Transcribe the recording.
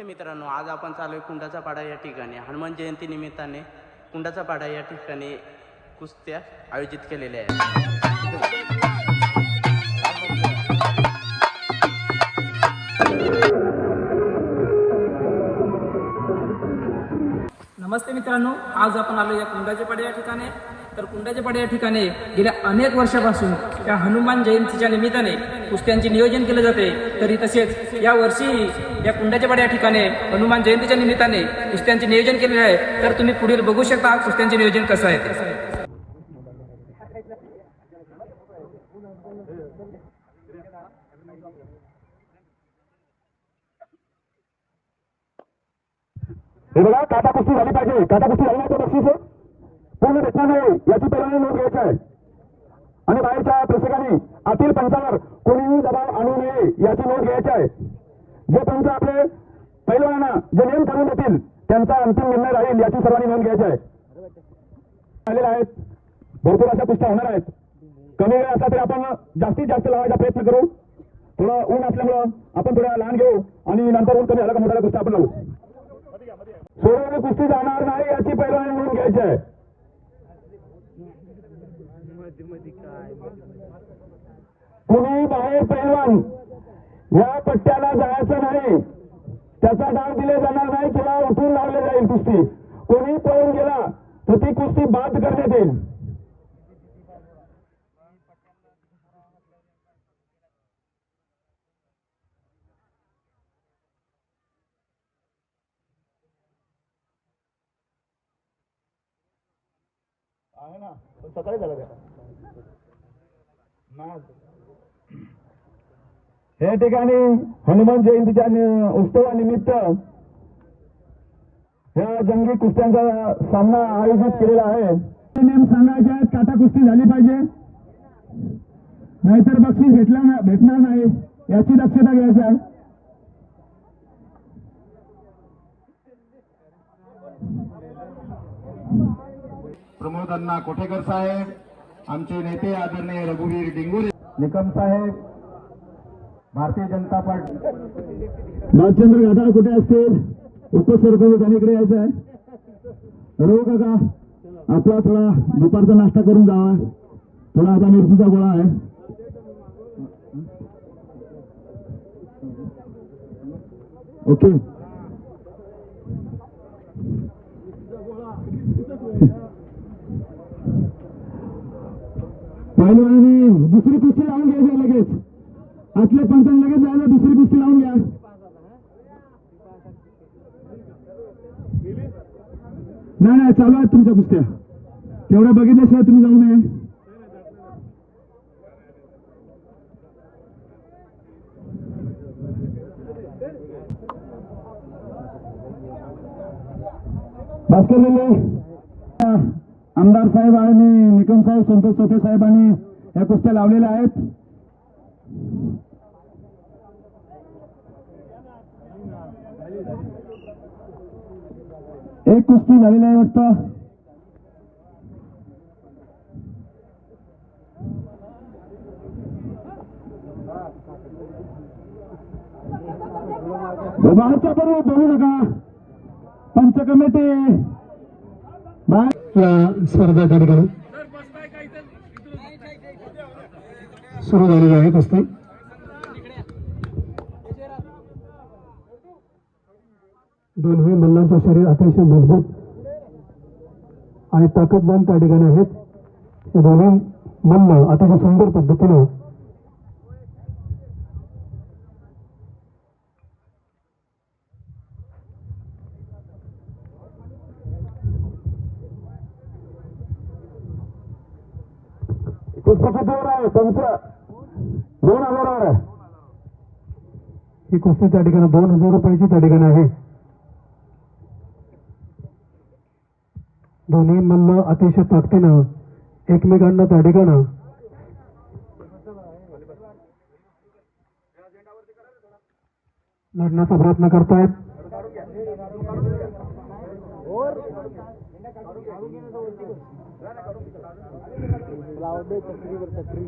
मित्रांनो, आज आपण चालू आहे कुंडाचा पाडा या ठिकाणी. हनुमान जयंती निमित्ताने कुंडाचा पाडा या ठिकाणी कुस्त्या आयोजित केलेल्या आहेत. नमस्ते मित्रांनो, आज आपण आलो या कुंडाच्या पाडा या ठिकाणी. तर कुंडाच्या पाडा या ठिकाणी गेल्या अनेक वर्षापासून त्या हनुमान जयंतीच्या निमित्ताने कुस्त्यांचे नियोजन केले जाते. तरी तसेच या वर्षी या कुंडाच्या पाडा या ठिकाणी हनुमान जयंतीच्या निमित्ताने कुस्त्यांचे नियोजन केलेले आहे. तर तुम्ही पुढील बघू शकता कुस्त्यांचे नियोजन कसं आहे ते. हे बघा, काटा कुस्ती झाली पाहिजे. काटा कुस्ती झाली नाही तर बक्षीस पूर्ण भेटणार नाही, याची पहिल्यांदा नोंद घ्यायची आहे. आणि बाहेरच्या प्रेक्षकांनी आतील पंचावर कोणीही दबाव आणू नये याची नोंद घ्यायची आहे. जे पंच आपले पैलवानांना जे नियम करून देतील त्यांचा अंतिम निर्णय राहील याची सर्वांनी नोंद घ्यायची आहे. आलेले आहेत, भरपूर अशा कुस्त्या होणार आहेत. कमी वेळ असला तरी आपण जास्तीत जास्त लावायचा प्रयत्न करू. थोडं ऊन असल्यामुळं आपण थोड्या लहान घेऊ आणि नंतर ऊन कमी झाला का मोठ्या कुस्त्या आपण लावू. सोडवणे कुस्ती जाणार नाही याची पहिल्यांदा नोंद घ्यायची आहे. कुणी बाहेर पैलवान या पट्ट्याला जायचं नाही, त्याचा डाग दिले जाणार नाही किंवा उठून लावले जाईल कुस्ती. कोणी पळून गेला तर ती कुस्ती बाद करण्यात येईल. आहे ना, सकाळी झालं या ठिकाणी हनुमान जयंतीच्या उत्सवानिमित्त या जंगी कुस्त्यांचा सामना आयोजित केलेला आहे. नेम सांगायचे आहेत, काटा कुस्ती झाली पाहिजे, नाहीतर बक्षीस भेटणार नाही याची दक्षता घ्यायची आहे. प्रमोद अण्णा कोठेकर साहेब, आमचे नेते आदरणीय रघुवीर डिंगोरे निकम साहेब, भारतीय जनता पार्टी. भालचंद्र घाटाळ कुठे असतील, उपसरपंच त्यांनीकडे यायचं आहे. रघु काका आपला थोडा दुपारचा नाश्ता करून जावा, थोडा आता मिरचीचा गोळा आहे. ओके, पहिलवानी दुसरी कुस्ती लावून घ्यायची लगेच. आतले पंचांनी लगेच जायला दुसरी कुस्ती लावून घ्या. नाही चालू आहेत तुमच्या कुस्त्या, तेवढ्या बघितल्याशिवाय तुम्ही जाऊ नये. भास्कर आमदार साहेब आणि निकम साहेब, संतोष चौथे साहेबांनी या कुस्त्या लावलेल्या आहेत. एक कुस्ती झालेली आहे वाटतं. बाहेरच्या बरोबर बोलू नका, पंच कमिटी स्पर्धा त्या ठिकाणी सुरू झालेली आहे कुस्ती. दोन्ही मल्लांचं शरीर अतिशय मजबूत आणि ताकदवान त्या ठिकाणी आहेत. हे दोन्ही मल्ल अतिशय सुंदर पद्धतीनं कुस्तीची जोर आहे. त्यांचं 2000 आहे ही कुस्ती. त्या ठिकाणी 2000 रुपयाची त्या ठिकाणी आहे. दोन्ही मल्ल अतिशय ताकदीनं एकमेकांना त्या ठिकाणी लढण्याचा प्रयत्न करतायत. छत्री